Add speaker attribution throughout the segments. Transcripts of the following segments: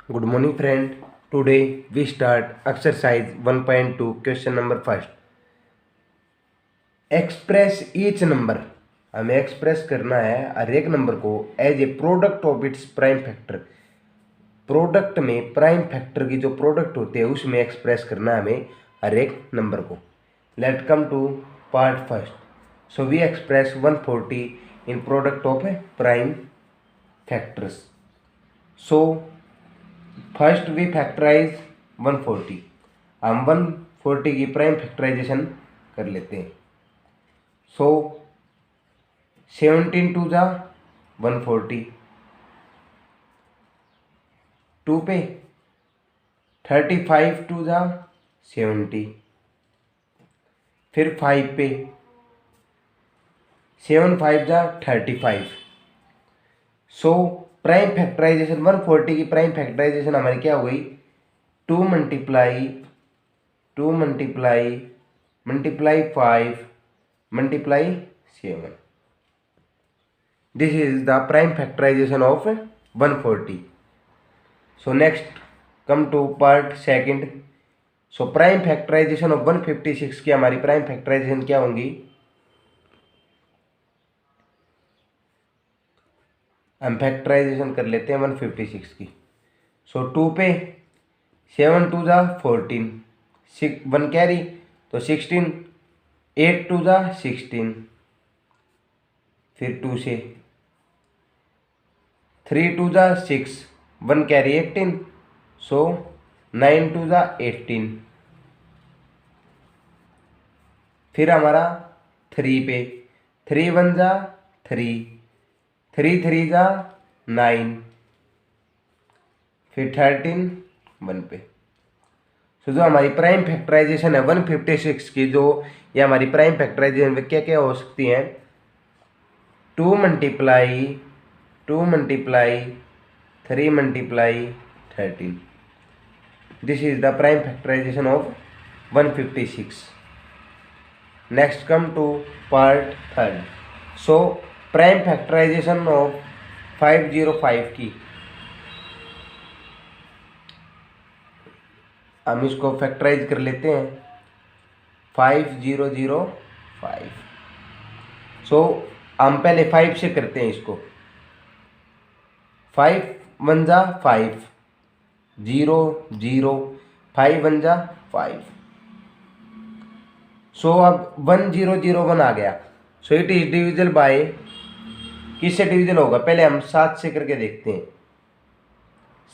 Speaker 1: Good morning friend. Today we start exercise 1.2 question number first. Express each number. हमें express करना है हर एक नंबर को as a product of its prime factor. Product में prime factor की जो प्रोडक्ट होते हैं उसमें एक्सप्रेस करना है हमें हर एक नंबर को। Let come to part first. So we express 140 in product of prime factors. So first we factorize 140। हम 140 की प्राइम फैक्टराइजेशन कर लेते हैं। सो 17 टू जा 140, 2 पे 35 टू जा 70, फिर 5 पे 7 5 जा 35। सो प्राइम फैक्टराइजेशन 140 की प्राइम फैक्टराइजेशन हमारी क्या हो गई, 2 multiply 5 multiply 7। This is the prime factorization of 140। So next come to part second. So prime factorization of 156 की हमारी प्राइम फैक्टराइजेशन क्या होंगी, हम फैक्टराइजेशन कर लेते हैं 156 की। सो 2 पे 7 टू जा 14, 1 कैरी तो 16, 8 टू जा 16, फिर 2 से 3 टू जा 6, 1 कैरी 18, सो 9 टू जा 18, फिर हमारा 3 पे 3 1 जा 3, 3 3 जा 9, फिर 13 1 पे। सो जो हमारी प्राइम फैक्टराइजेशन है 156 की, जो ये हमारी प्राइम फैक्टराइजेशन क्या क्या हो सकती हैं, 2 multiply 3 multiply 13। This is the prime factorization of 156। Next come to part third. So prime factorization of 505 की, हम इसको फैक्टराइज कर लेते हैं 5005। सो हम पहले 5 से करते हैं इसको। 5 1 जा 5, 0 0, 5 1 जा 5। सो अब 1 0 0 1 आ गया। So it is divisible by, किससे डिविजल होगा, पहले हम 7 से करके देखते हैं।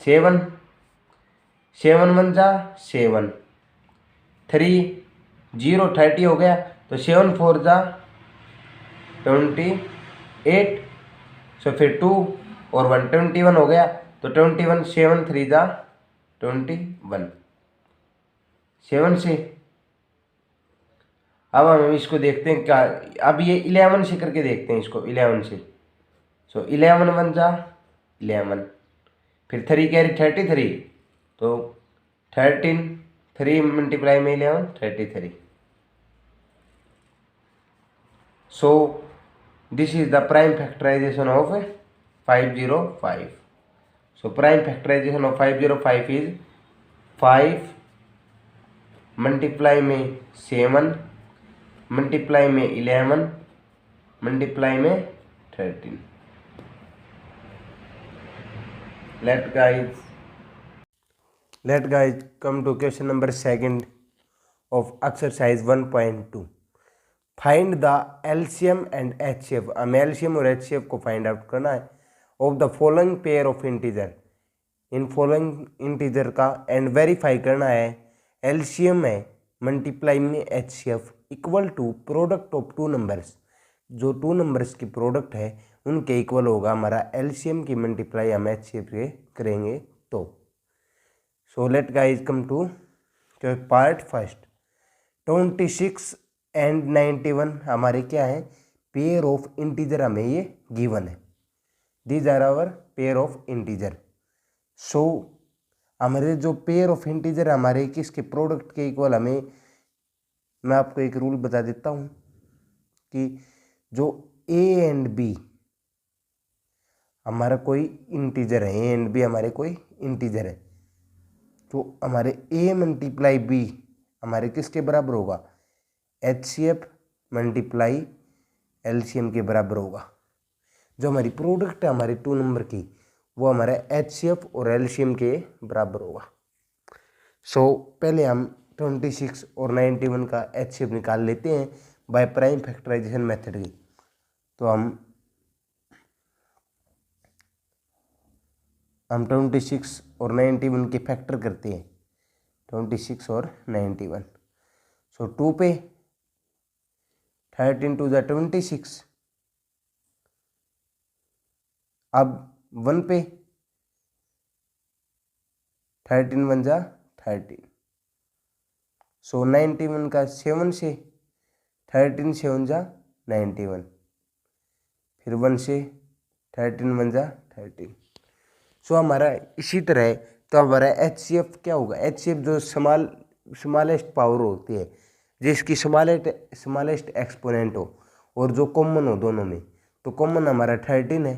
Speaker 1: 7 7 1 जा 7, 3 0 30 हो गया, तो 7 4 जा 28, सो फिर 2 और 1 21 हो गया, तो 21 7 3 जा 21, 7 से। अब हम इसको देखते हैं क्या, अब ये 11 से करके देखते हैं इसको 11 से। सो 11 1 जा 11, फिर 3 कैरी 33, तो 13 3 मल्टीप्लाई में 11 33। So this is the prime factorization of 505। So prime factorization of 505 is 5 multiply में 7 मल्टीप्लाई में 11 मल्टीप्लाई में 13। Let guys come to question number second of exercise 1.2. Find the LCM and HCF. हमें LCM और HCF को find out करना है of the following pair of integer. In following integer का and verify करना है LCM है मल्टीप्लाई में HCF equal to product of two numbers. जो टू नंबर्स की प्रोडक्ट है उनके इक्वल होगा हमारा LCM की मल्टीप्लाई हम HCF से करेंगे तो। So let guys come to part first. 26 and 91 हमारे क्या है, पेयर ऑफ इंटीजर हमें ये गिवन है। These are our pair of integer. So हमारे जो पेयर ऑफ इंटीजर हमारे किसके प्रोडक्ट के इक्वल, हमें मैं आपको एक रूल बता देता हूँ कि जो ए एंड बी हमारा कोई इंटीजर है, ए एंड बी हमारे कोई इंटीजर है, तो हमारे ए मल्टीप्लाई बी हमारे किसके बराबर होगा, HCF मल्टीप्लाई LCM के बराबर होगा। जो हमारी प्रोडक्ट है हमारी 2 नंबर की, वो हमारे HCF और LCM के बराबर होगा। सो पहले हम 26 और 91 का HCF निकाल लेते हैं बाय प्राइम फैक्टराइजेशन मेथड की। तो हम 26 और 91 के फैक्टर करते हैं, 26 और 91। सो 2 पे 13 टू ज़ा 26, अब 1 पे 13 1 ज़ा 13। सो 91 का 7 से 13 7 ज़ा 91, फिर 1 से 13 1 ज़ा 13। सो हमारा इसी तरह है, तो हमारा HCF क्या होगा, HCF जो स्मॉलेस्ट पावर होती है, जिसकी स्मॉलेस्ट एक्सपोनेंट हो और जो कॉमन हो दोनों में, तो कॉमन हमारा 13 है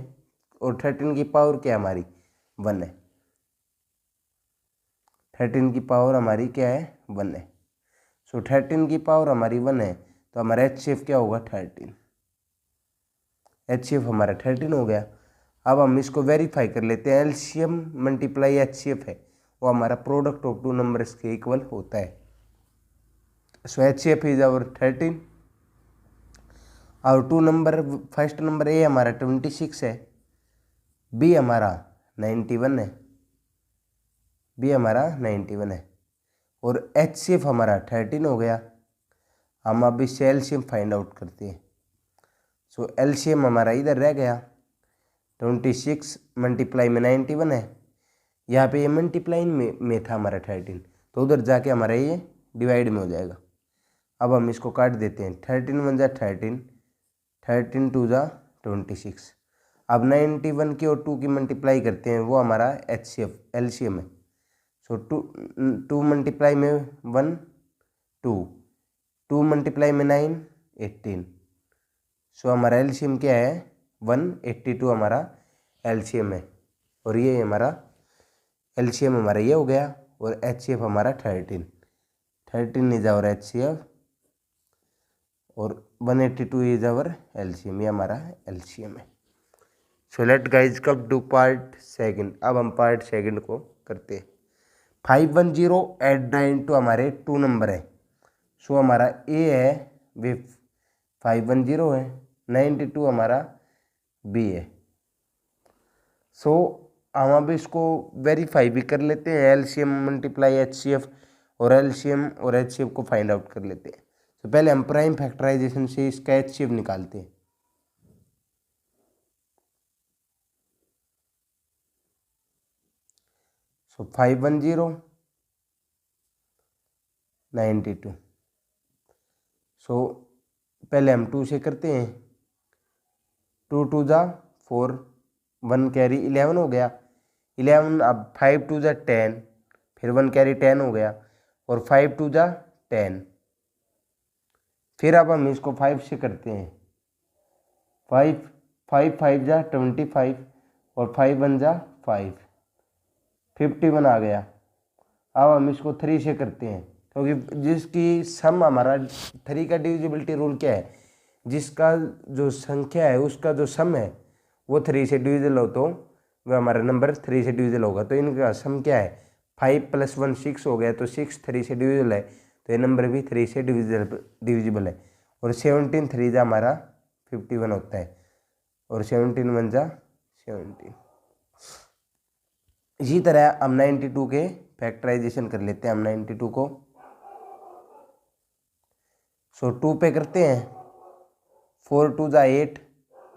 Speaker 1: और 13 की पावर क्या हमारी 1 है, 13 की पावर हमारी क्या है 1 है। सो 13 की पावर हमारी 1 है, तो हमारा HCF क्या होगा 13, HCF हमारा 13 हो गया। अब हम इसको वेरीफाई कर लेते हैं, LCM मल्टीप्लाई HCF है, वो हमारा प्रोडक्ट ऑफ 2 नंबर्स के इक्वल होता है। सो HCF इज आवर 13 और 2 नंबर, फर्स्ट नंबर ए हमारा 26 है, बी हमारा 91 है, बी हमारा 91 है और HCF हमारा 13 हो गया। हम अब इससे LCM फाइंड आउट करते हैं। सो LCM हमारा इधर रह गया, 26 मल्टीप्लाई में 91 है, यहाँ पे ये मल्टीप्लाई में था हमारा 13, तो उधर जाके हमारा ये डिवाइड में हो जाएगा। अब हम इसको काट देते हैं, 13 1 ज़ा 13, 13 2 ज़ा 26। अब 91 की और 2 की मल्टीप्लाई करते हैं, वो हमारा HCF LCM है। सो 2 मल्टीप्लाई में 1 2, 2 मल्टीप्लाई में 9 18। सो हमारा LCM क्या है 182 हमारा LCM है, और ये हमारा LCM हमारा ये हो गया, और HCF हमारा 13 इज आवर HCF और 182 इज आवर LCM, ये हमारा LCM है। So let guys come to part second. अब हम पार्ट सेकंड को करते हैं। 510 एंड 92 हमारे 2 नंबर है। सो हमारा A है वे 510 है, 92 हमारा B है। सो हम अब इसको वेरीफाई भी कर लेते हैं, LCM मल्टीप्लाई HCF और LCM और HCF को फाइंड आउट कर लेते हैं। तो पहले हम प्राइम फैक्टराइजेशन से इसका HCF निकालते हैं। सो 510 92। सो पहले हम 2 से करते हैं, 2 2 ज़ा 4, 1 कैरी 11 हो गया, 11। अब 5 2 ज़ा 10, फिर 1 कैरी 10 हो गया, और 5 2 ज़ा 10। फिर अब हम इसको 5 से करते हैं, 5 5 5 ज़ा 25 और 5 1 ज़ा 5, 51 आ गया। अब हम इसको 3 से करते हैं, क्योंकि जिसकी सम हमारा 3 का डिविजिबिलिटी रूल क्या है, जिसका जो संख्या है उसका जो सम है वो 3 से डिविजिबल हो, तो वह हमारा नंबर 3 से डिविजिबल होगा। तो इनका सम क्या है 5 + 1 6 हो गया, तो 6 3 से डिविजिबल है, तो ये नंबर भी 3 से डिविजिबल है। और 17 3 जा हमारा 51 होता है, और 17 1 जा 17। इसी तरह हम 92 के फैक्टराइजेशन कर लेते हैं। हम 92 को सो 2 पे करते हैं, 4 2 ज़ा 8,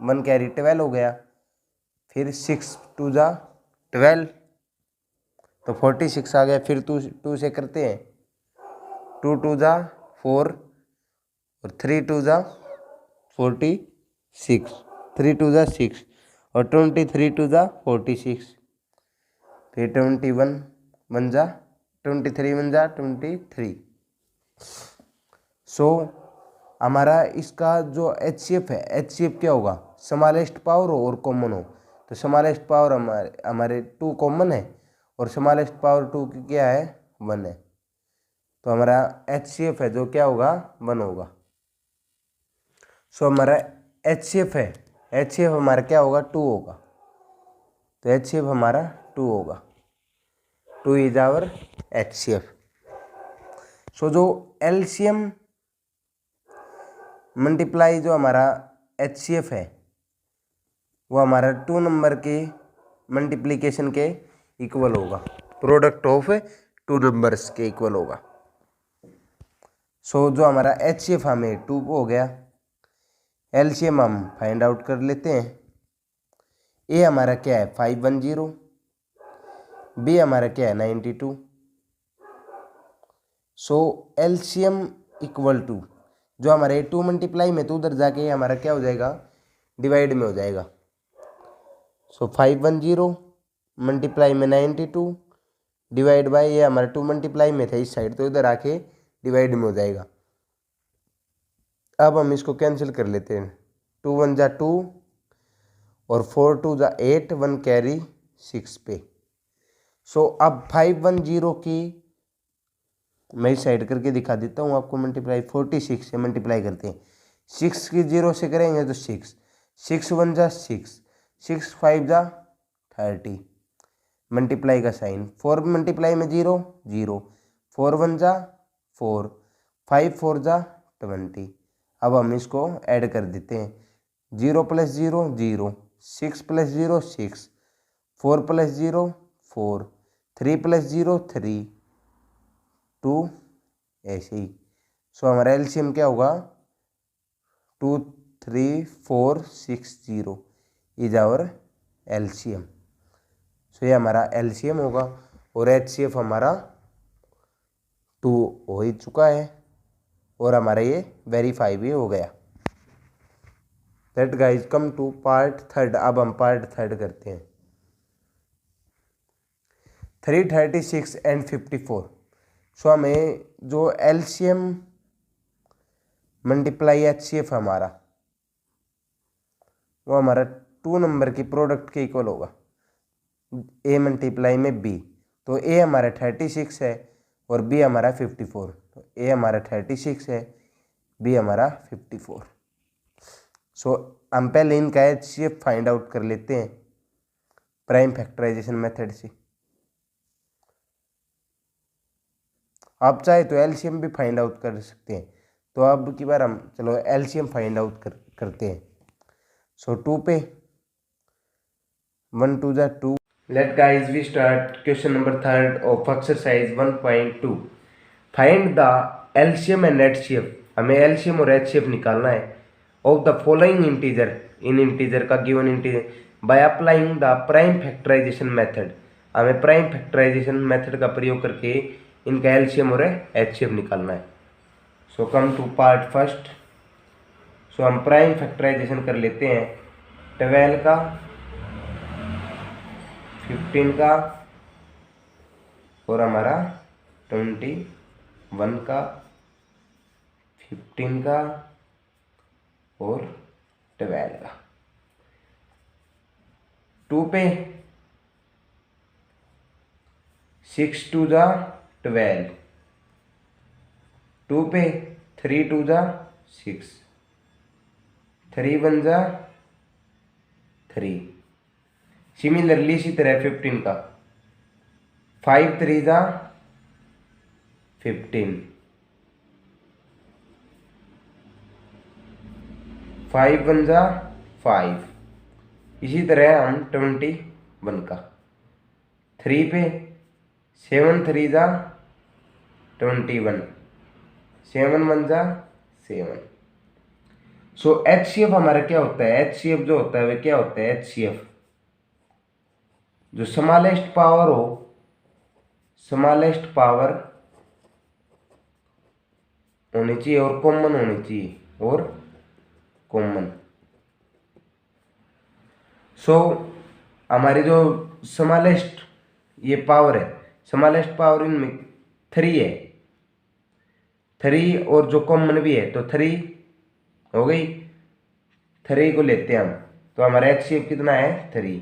Speaker 1: 1 कैरी 12 हो गया, फिर 6 2 ज़ा 12, तो 46 आ गया। फिर 2 से करते हैं, 2 2 ज़ा 4 और 3 2 ज़ा 46, 3 2 ज़ा 6 और 23 2 ज़ा 46, फिर 21 1 ज़ा 23 1 ज़ा 23। सो हमारा इसका जो HCF है, HCF क्या होगा स्मॉलेस्ट पावर हो और कॉमन हो, तो स्मॉलेस्ट पावर हमारे 2 कॉमन है और स्मॉलेस्ट पावर 2 की क्या है 1 है, तो हमारा HCF है जो क्या होगा 1 होगा। सो हमारा HCF है, HCF हमारा क्या होगा 2 होगा, तो HCF हमारा 2 होगा, 2 इज आवर HCF। सो जो LCM मल्टीप्लाई जो हमारा HCF है वो हमारा 2 नंबर के मल्टीप्लिकेशन के इक्वल होगा, प्रोडक्ट ऑफ 2 नंबर्स के इक्वल होगा। सो जो हमारा HCF हमें 2 हो गया, LCM हम फाइंड आउट कर लेते हैं। ए हमारा क्या है 510, बी हमारा क्या है 92। सो LCM इक्वल टू जो हमारे 2 मल्टीप्लाई में तो उधर जाके हमारा क्या हो जाएगा डिवाइड में हो जाएगा। सो 510 मल्टीप्लाई में 92 डिवाइड बाय ये हमारा 2 मल्टीप्लाई में था इस साइड, तो इधर आके डिवाइड में हो जाएगा। अब हम इसको कैंसिल कर लेते हैं, 2 1 जा 2 और 4 2 जा 8, 1 कैरी 6 पे। सो अब 510 की मैं इस साइड करके दिखा देता हूँ आपको, मल्टीप्लाई 46 से मल्टीप्लाई करते हैं, 6 की 0 से करेंगे तो 6, 6 1 जा 6, 6 5 जा 30, मल्टीप्लाई का साइन, 4 मल्टीप्लाई में 0 0, 4 1 जा 4, 5 4 जा 20। अब हम इसको ऐड कर देते हैं, 0 + 0 0, 6 + 0 6, 4 + 0 4, 3 + 0 3, 2 ऐसे ही। सो हमारा एलसीएम क्या होगा 2 3 4 6 0 इज आवर एलसीएम। सो ये हमारा एलसीएम होगा और एचसीएफ हमारा 2 हो ही चुका है और हमारा ये वेरीफाई भी हो गया। That guys come to part third. अब हम पार्ट थर्ड करते हैं। 336 एंड 54। सो हमें जो एलसीएम मल्टीप्लाई एचसीएफ हमारा वो हमारा 2 नंबर की प्रोडक्ट के इक्वल होगा, ए मल्टीप्लाई में बी। तो ए हमारा 36 है और बी हमारा 54, तो ए हमारा 36 है, बी हमारा 54। सो हम पहले इनका एचसीएफ फाइंड आउट कर लेते हैं प्राइम फैक्टराइजेशन मेथड से। आप चाहे तो एलसीएम भी फाइंड आउट कर सकते हैं, तो अब की बार हम चलो एलसीएम फाइंड आउट करते हैं। सो 2 पे 1 2 जा 2। Let guys we start question number third of exercise 1.2। Find the LCM and HCF. हमें एलसीएम और एचसीएफ निकालना है ऑफ द फॉलोइंग इंटीजर, इन इंटीजर का given integer by applying the prime factorization method. हमें प्राइम फैक्टराइजेशन मेथड का प्रयोग करके इनका एलसीएम और एचसीएफ निकालना है। So come to part first. So हम प्राइम फैक्टराइजेशन कर लेते हैं 12 का, 15 का और हमारा 21 का, 15 का और 12 का। 2 पे 6 2 जा 12, 2 पे 3 2 जा 6, 3 1 जा 3। सिमिलरली इसी तरह 15 का 5 3 जा 15, 5 1 जा 5। इसी तरह हम 21 का 3 पे 7 3 जा 21, 7 1 जा 7। सो एचसीएफ हमारा क्या होता है, एचसीएफ जो होता है वह क्या होता है, एचसीएफ जो स्मॉलेस्ट पावर हो, स्मॉलेस्ट पावर होनी चाहिए और कॉमन होनी चाहिए और कॉमन। सो हमारी जो स्मॉलेस्ट ये पावर है, स्मॉलेस्ट पावर इनमें 3 है, 3 और जो कॉमन भी है तो 3 हो गई। 3 को लेते हैं हम, तो हमारा एचसीएफ कितना है 3।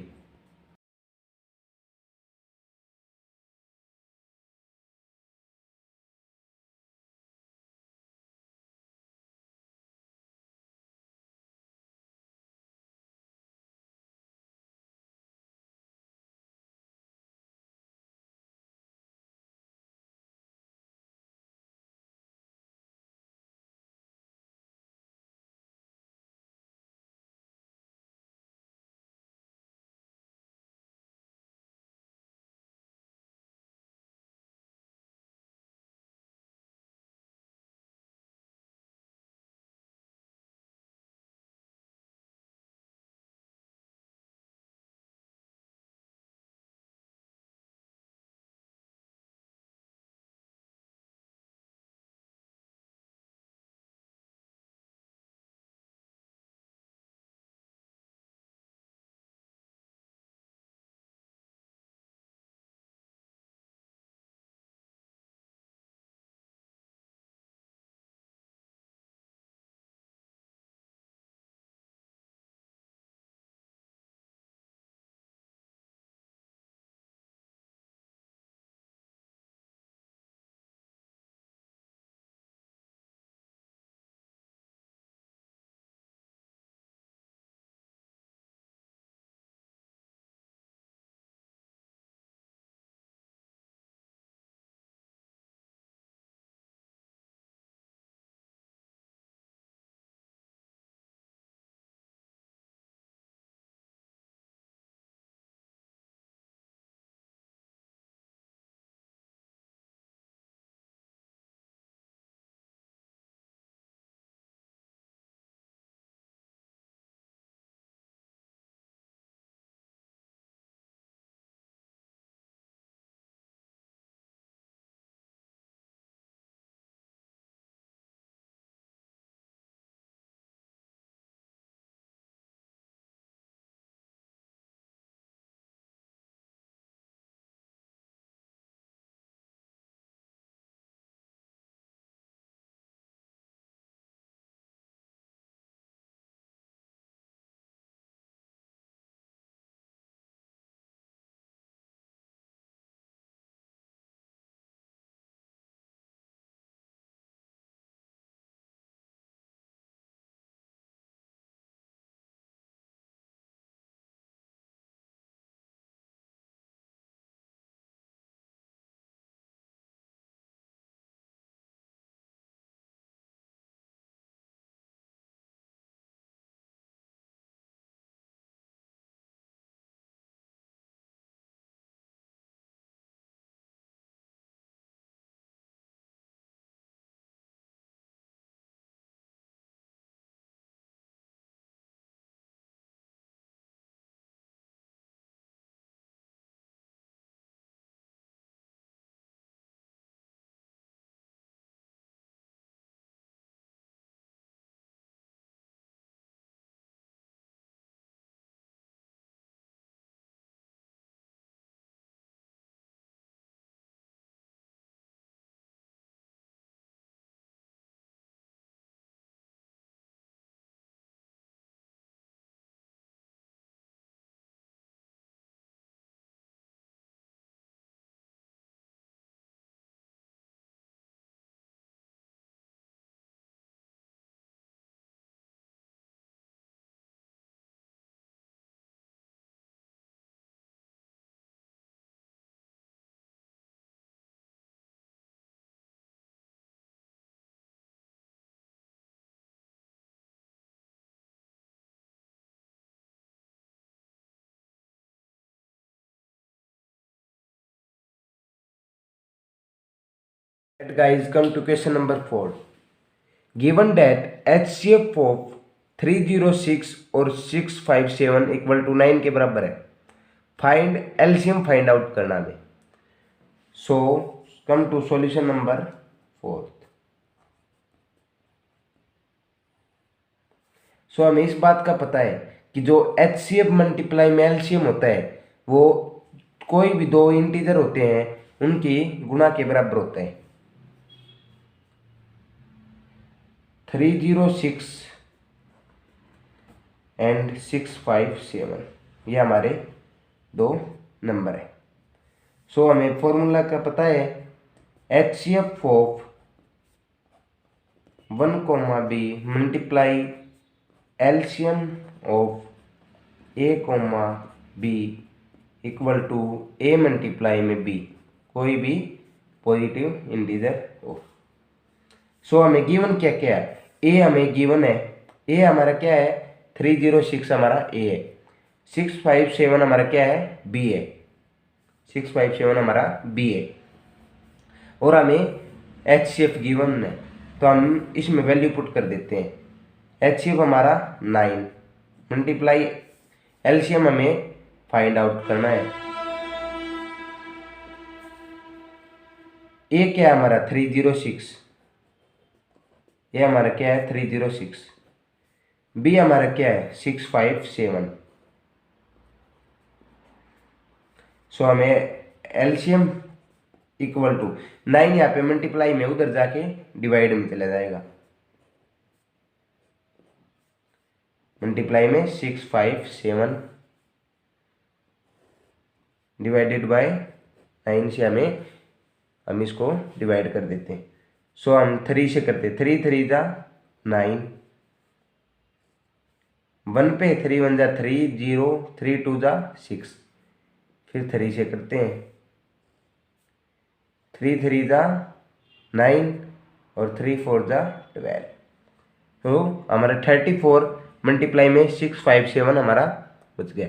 Speaker 1: Guys, come to question number 4. Given that HCF of 306 और 657 इक्वल टू 9 के बराबर है, फाइंड एलसीएम फाइंड आउट करना है. So come to solution number 4. सो हमें इस बात का पता है कि जो HCF मल्टीप्लाई में एलसीएम होता है वो कोई भी दो इंटीजर होते हैं उनकी गुणा के बराबर होता है. 306 एंड 657 ये हमारे दो नंबर है. सो हमें फॉर्मूला का पता है HCF of 1, B multiply LCM of A, B equal to A multiply में B, कोई भी पॉजिटिव इंटीजर हो. सो हमें गिवन क्या क्या है, A हमें गिवन है, A हमारा क्या है 306 हमारा A है, 657 हमारा क्या है B है, 657 हमारा B है, और हमें HCF गिवन है तो हम इसमें वैल्यू पुट कर देते हैं. HCF हमारा 9 मल्टीप्लाई एलसीएम हमें फाइंड आउट करना है. A क्या है हमारा 306, ये हमारा क्या है 306, B हमारा क्या है 657. सो हमें एलसीएम इक्वल टू 9 यहाँ पे मल्टीप्लाई में उधर जाके डिवाइड में चला जाएगा, मल्टीप्लाई में 657 डिवाइडेड बाय 9 से हम इसको डिवाइड कर देते हैं. सो हम 3 से करते, 3 3 जा 9, 1 पे 3 1 जा 3, 0 3 2 जा 6, फिर 3 से करते हैं, 3 3 जा 9 और 3 4 जा 12. तो हमारा 34 मल्टीप्लाई में 657 हमारा बच गया.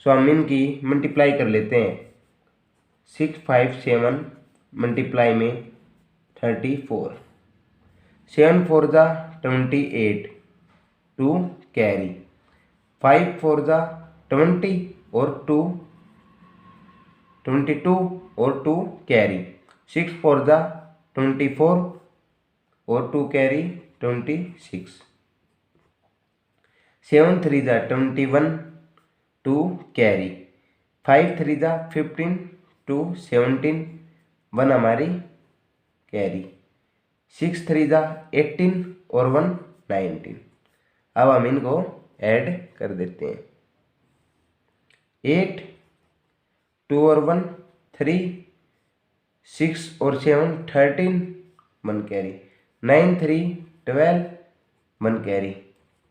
Speaker 1: सो हम इनकी मल्टीप्लाई कर लेते हैं, 657 मल्टीप्लाई में 34, 7 4 जा 28 2 कैरी, 5 4 जा 20 और 2 22 और 2 कैरी, 6 4 जा 24 और 2 कैरी 26, 7 3 जा 21 2 कैरी, 5 3 जा 15 2 17 1 हमारी कैरी, 6 3 जा 18 और 1 19. अब हम इनको ऐड कर देते हैं, 8 2 और 1 3, 6 और 7 13 1 कैरी, 9 3 12 1 कैरी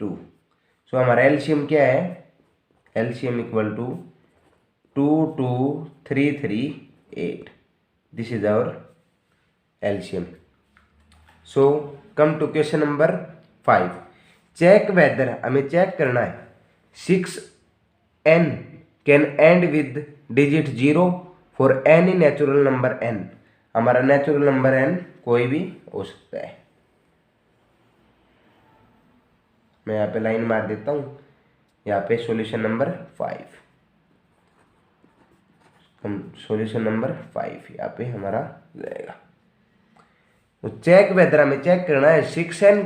Speaker 1: 2. सो हमारा एलसीएम क्या है, LCM equal to 2 2 3 3 8. This is our LCM. So come to question number 5. Check whether, हमें चेक करना है 6n can end with digit 0 for any natural number n. हमारा नेचुरल नंबर n कोई भी हो सकता है. मैं यहाँ पे लाइन मार देता हूँ, यहाँ पे सॉल्यूशन नंबर 5, हम सॉल्यूशन नंबर 5 यहाँ पे हमारा जाएगा. तो चेक वेदर हमें चेक करना है 6n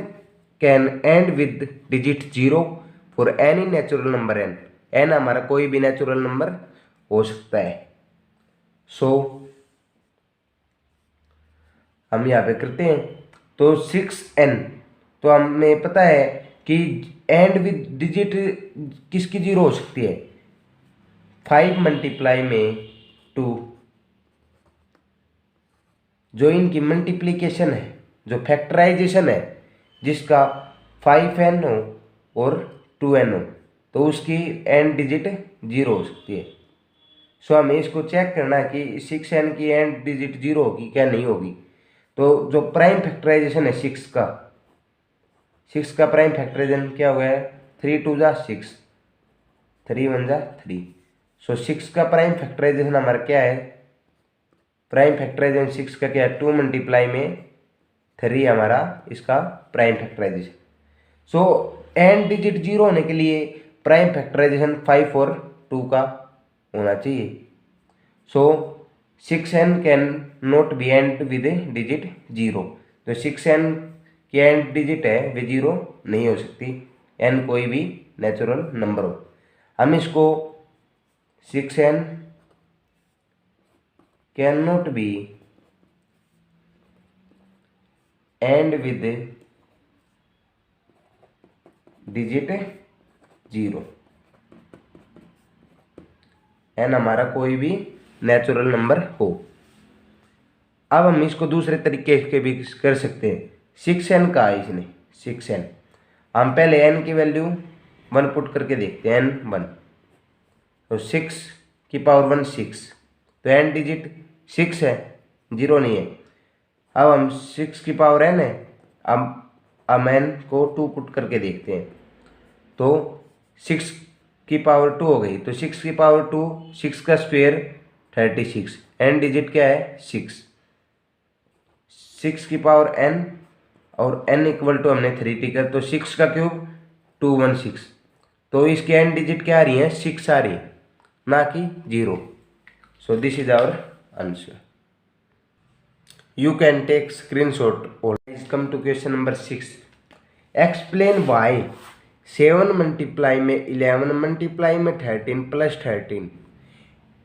Speaker 1: can end with digit 0 for any natural number n. n हमारा कोई भी नेचुरल नंबर हो सकता है. सो हम यहाँ पे करते हैं, तो 6n, तो हमें पता है कि एंड विद डिजिट किसकी 0 हो सकती है, 5 मल्टीप्लाई में 2, जो इनकी मल्टीप्लिकेशन है, जो फैक्टराइजेशन है, जिसका 5n हो और 2n हो, तो उसकी एंड डिजिट 0 हो सकती है. सो हमें इसको चेक करना है कि 6n की एंड डिजिट 0 होगी क्या नहीं होगी. तो जो प्राइम फैक्टराइजेशन है 6 का प्राइम फैक्टराइजेशन क्या हो गया है, 3 2 जा 6, 3 1 जा 3. सो 6 का प्राइम फैक्टराइजेशन हमारा क्या है प्राइम फैक्टराइजेशन 6 का क्या है 2 मल्टीप्लाई में 3 हमारा इसका प्राइम फैक्टराइजेशन। सो एन डिजिट 0 होने के लिए प्राइम फैक्टराइजेशन 5 और 2 का होना चाहिए। सो 6n can not be and with digit 0, तो 6n की एंड डिजिट है वे 0 नहीं हो सकती, n कोई भी नेचुरल नंबर हो। हम इसको 6n can not be and with digit 0, n हमारा कोई भी नेचुरल नंबर हो। अब हम इसको दूसरे तरीके के भी कर सकते हैं। 6n का है इसने 6n, हम पहले n की वैल्यू 1 पुट करके देखते हैं, n 1, तो 6 की पावर 1 6, तो n डिजिट 6 है, 0 नहीं है। अब हम 6 की पावर n है, अब n को 2 पुट करके देखते हैं, तो 6 की पावर 2 हो गई, तो 6 की पावर 2, 6 का स्क्वायर 36, n डिजिट क्या है 6, 6 की पावर n और n इक्वल टू हमने 3 टिकर, तो 6 का क्यूब 216, तो इसके n डिजिट क्या आ रही है 6 आ रही है, ना कि 0। So this is our answer. You can take screenshot or come to question number 6. Explain why 7 multiply में 11 multiply में 13 plus 13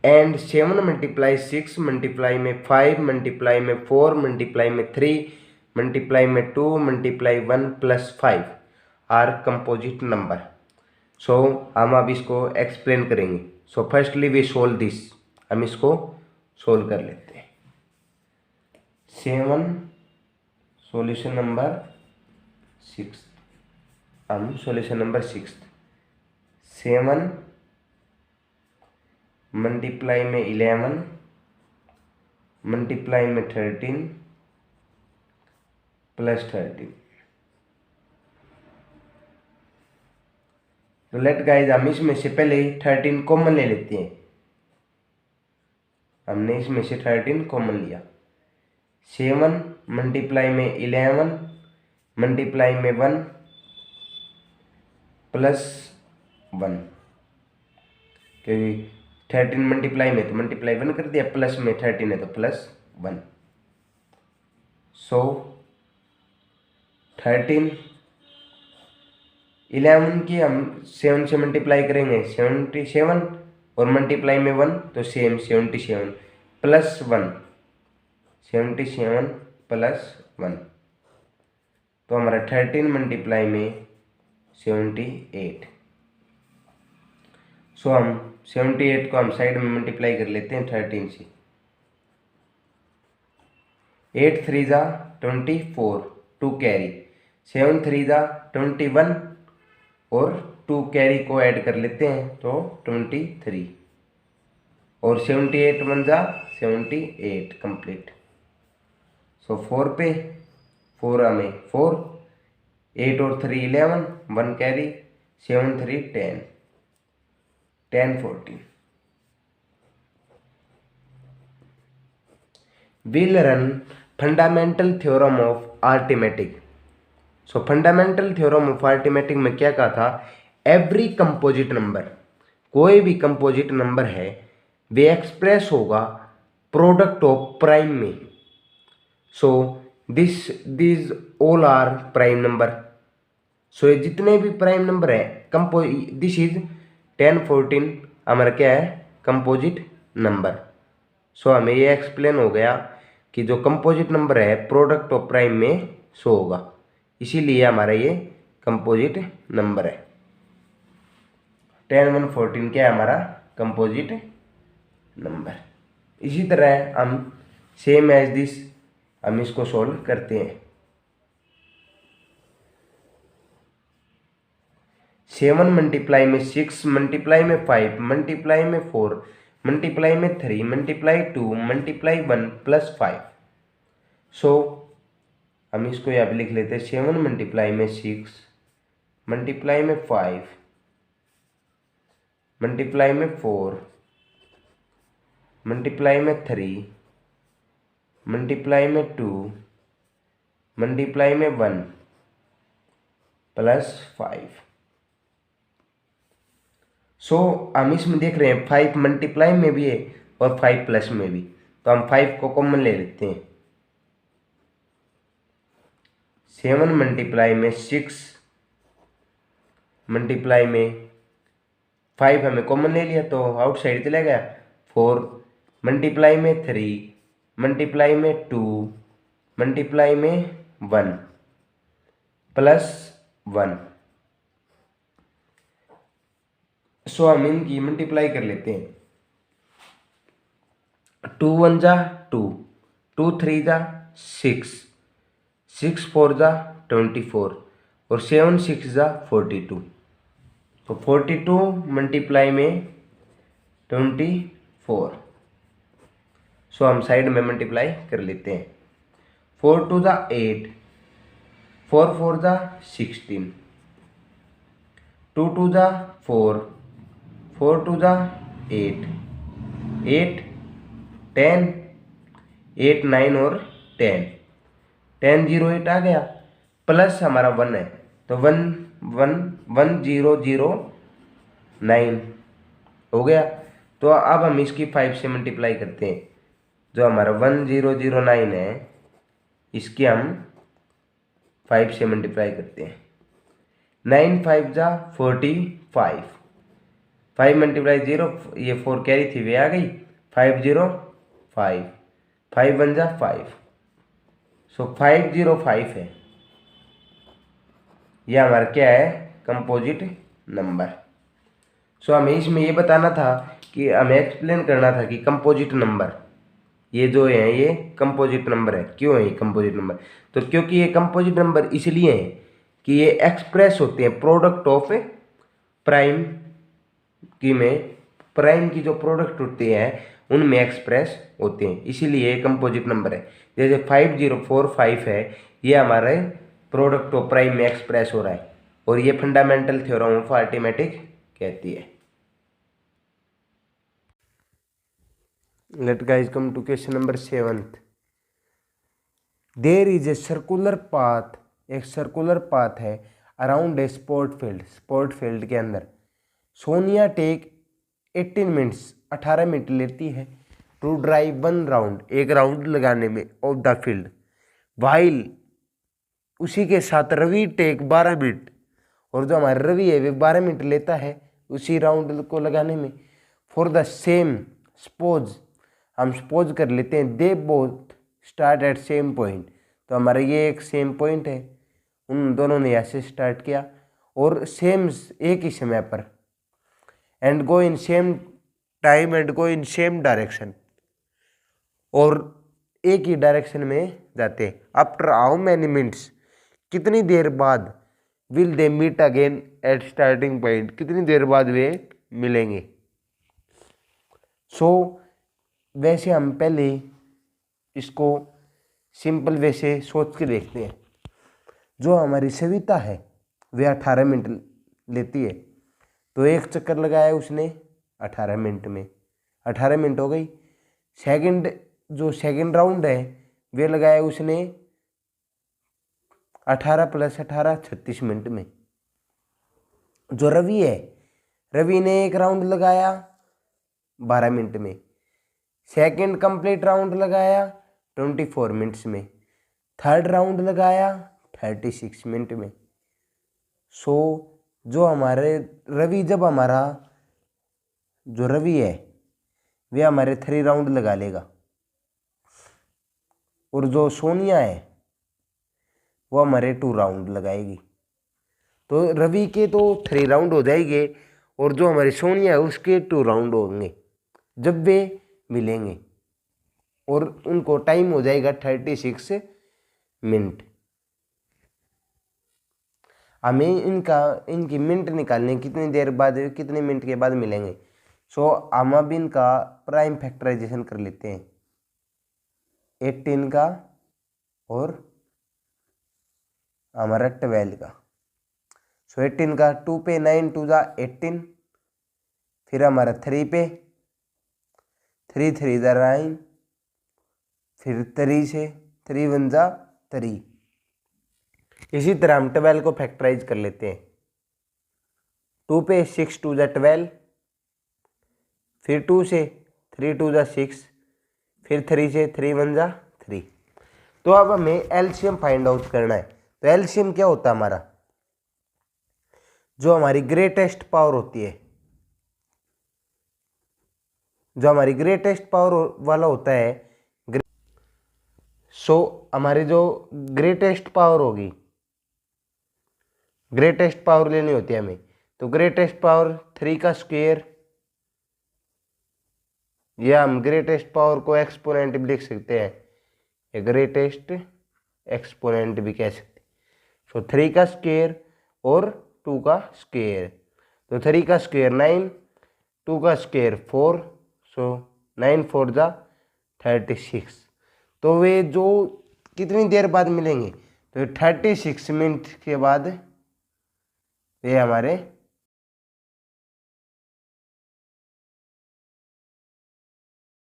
Speaker 1: and 7 multiply 6 multiply में 5 multiply में 4 multiply में 3 multiply में 2 multiply 1 plus 5 are composite number. So हम अब इसको explain करेंगे। So firstly we solve this, हम इसको solve कर लेते हैं। 7 सॉल्यूशन नंबर 6, हम सॉल्यूशन नंबर 6, 7 मल्टीप्लाई में 11 मल्टीप्लाई में 13 प्लस 13। तो लेट गाइस हम इसमें से पहले 13 कॉमन ले लेते हैं, हमने इसमें से 13 कॉमन लिया। 7 मल्टीप्लाई में 11 मल्टीप्लाई में 1 प्लस 1, क्योंकि 13 मल्टीप्लाई में तो मल्टीप्लाई 1 कर दिया, प्लस में 13 है तो प्लस 1। सो 13 11 की हम 7 से मल्टीप्लाई करेंगे 77 और मल्टीप्लाई में 1 तो सेम 77 प्लस 1, 77 प्लस 1, तो हमारा 13 मल्टीप्लाई में 78। सो हम 78 को हम साइड में मल्टीप्लाई कर लेते हैं 13 से। 8 3 जा 24, 2 कैरी, 7 3 जा 21 और 2 कैरी को ऐड कर लेते हैं तो 23, और 78 1 जा 78 कंप्लीट। सो 4 पे 4 हमें 4, 8 और 3 11, 1 carry, 7 3 10, 10 14। We'll run fundamental theorem of arithmetic. So fundamental theorem of arithmetic में क्या कहा था, एवरी कंपोजिट नंबर, कोई भी कंपोजिट नंबर है वे एक्सप्रेस होगा प्रोडक्ट ऑफ प्राइम में। So this all are prime number. So ये जितने भी प्राइम नंबर है दिस इज 10 14 हमारा क्या है कंपोजिट नंबर। सो हमें ये एक्सप्लेन हो गया कि जो कंपोजिट नंबर है प्रोडक्ट ऑफ प्राइम में शो होगा, इसीलिए हमारा ये कंपोजिट नंबर है। 10 1 14 क्या है हमारा कंपोजिट नंबर। इसी तरह हम सेम एज दिस हम इसको सॉल्व करते हैं। 7 मल्टीप्लाई में 6 मल्टीप्लाई में 5 मल्टीप्लाई में 4 मल्टीप्लाई में 3 मल्टीप्लाई 2 मल्टीप्लाई 1 प्लस 5। सो हम इसको यहाँ पे लिख लेते हैं 7 मल्टीप्लाई में 6 मल्टीप्लाई में 5 मल्टीप्लाई में 4 मल्टीप्लाई में 3 मल्टीप्लाई में 2 मल्टीप्लाई में 1 प्लस 5। सो हम इसमें देख रहे हैं 5 मल्टीप्लाई में भी है और 5 प्लस में भी, तो हम 5 को कॉमन ले लेते हैं। 7 मल्टीप्लाई में 6 मल्टीप्लाई में 5 हमें कॉमन ले लिया तो आउटसाइड चला गया। 4 मल्टीप्लाई में 3 मल्टीप्लाई में 2 मल्टीप्लाई में 1 प्लस 1। सो हम इनकी मल्टीप्लाई कर लेते हैं। 2 1 जा 2, 2 3 जा 6, 6 4 जा 24 और 7 6 जा 42। तो 42 मल्टीप्लाई में 24। सो हम साइड में मल्टीप्लाई कर लेते हैं। 4 2 जा 8, 4 4 जा 16, 2 2 जा 4, 4 2 जा 8, 8 10, 8 9 और 10, 10 0 8 आ गया, प्लस हमारा 1 है तो 1 1 1 0 0 9 हो गया। तो अब हम इसकी 5 से मल्टीप्लाई करते हैं। जो हमारा 1 0 0 9 है इसकी हम 5 से मल्टीप्लाई करते हैं। 9 5 जा 45, 5 मल्टीप्लाई 0, ये 4 कैरी थी वे आ गई, 5 0 5, 5 1 जा 5। सो 505 है, यह हमारा क्या है, कंपोजिट नंबर। सो हमें इसमें ये बताना था कि हमें एक्सप्लेन करना था कि कंपोजिट नंबर ये जो है ये कंपोजिट नंबर है। क्यों है ये कंपोजिट नंबर? तो क्योंकि ये कंपोजिट नंबर इसलिए है कि ये एक्सप्रेस होते हैं प्रोडक्ट ऑफ प्राइम की में, प्राइम की जो प्रोडक्ट होते हैं उनमें एक्सप्रेस होते हैं, इसीलिए ये कंपोजिट नंबर है। जैसे 5045 है, ये हमारे प्रोडक्ट ऑफ प्राइम में एक्सप्रेस हो रहा है और ये फंडामेंटल थ्योरम ऑफ अरिथमेटिक कहती है। Let guys come to question number 7th। There is a circular path, एक सर्कुलर पाथ है around a sport field, sport field के अंदर। सोनिया टेक 18 मिनट्स, 18 मिनट लेती है टू ड्राइव 1 राउंड, एक राउंड लगाने में ऑफ द फील्ड, वाइल उसी के साथ रवि टेक 12 मिनट, और जो हमारा रवि है वे 12 मिनट लेता है उसी राउंड को लगाने में। फॉर द सेम सपोज, हम सपोज कर लेते हैं they both start at same point, तो हमारा ये एक सेम पॉइंट है, उन दोनों ने ऐसे स्टार्ट किया और सेम एक ही समय पर, and go in same time and go in same direction, और एक ही डायरेक्शन में जाते हैं। आफ्टर हाउ मैनी मिनट्स, कितनी देर बाद, will they meet again at starting point, कितनी देर बाद वे मिलेंगे। सो वैसे हम पहले इसको सिंपल वे से सोच के देखते हैं। जो हमारी सविता है वे 18 मिनट लेती है, तो एक चक्कर लगाया उसने 18 मिनट में, 18 मिनट हो गई। सेकंड, जो सेकंड राउंड है वे लगाया उसने 18 + 18 36 मिनट में। जो रवि है, रवि ने एक राउंड लगाया 12 मिनट में, सेकंड कंप्लीट राउंड लगाया 24 मिनट्स में, थर्ड राउंड लगाया 36 मिनट में। सो जो हमारे रवि, जब हमारा जो रवि है वे हमारे 3 राउंड लगा लेगा, और जो सोनिया है वो हमारे 2 राउंड लगाएगी, तो रवि के तो 3 राउंड हो जाएंगे और जो हमारी सोनिया है उसके 2 राउंड होंगे जब वे मिलेंगे, और उनको टाइम हो जाएगा 36 मिनट। हमें इनकी मिनट निकालने, कितनी देर बाद, कितने मिनट के बाद मिलेंगे। सो हम अब इनका प्राइम फैक्टराइजेशन कर लेते हैं, 18 का और हमारा 12 का। सो 18 का 2 पे 9 2 जा 18, फिर हमारा 3 पे 3 3 जा 9, फिर 3 से 3 वन जा 3। इसी तरह हम 12 को फैक्टराइज कर लेते हैं। 2 पे 6 2 जा 12, फिर 2 से 3 2 जा 6, फिर 3 से 3 वन जा 3। तो अब हमें एलसीएम फाइंड आउट करना है। तो एलसीएम क्या होता है हमारा, जो हमारी ग्रेटेस्ट पावर होती है, जो हमारी ग्रेटेस्ट पावर वाला होता है, हमारी जो ग्रेटेस्ट पावर होगी, ग्रेटेस्ट पावर लेनी होती है हमें। तो ग्रेटेस्ट पावर 3 का स्क्वायर, या हम ग्रेटेस्ट पावर को एक्सपोनेंट भी लिख सकते हैं, ग्रेटेस्ट एक्सपोनेंट भी कह सकते हैं। सो 3 का स्क्वायर और 2 का स्क्वायर, तो 3 का स्क्वायर 9, 2 का स्क्वायर 4, सो 9 4 जा 36। तो वे जो कितनी देर बाद मिलेंगे, तो 36 मिनट के बाद ये हमारे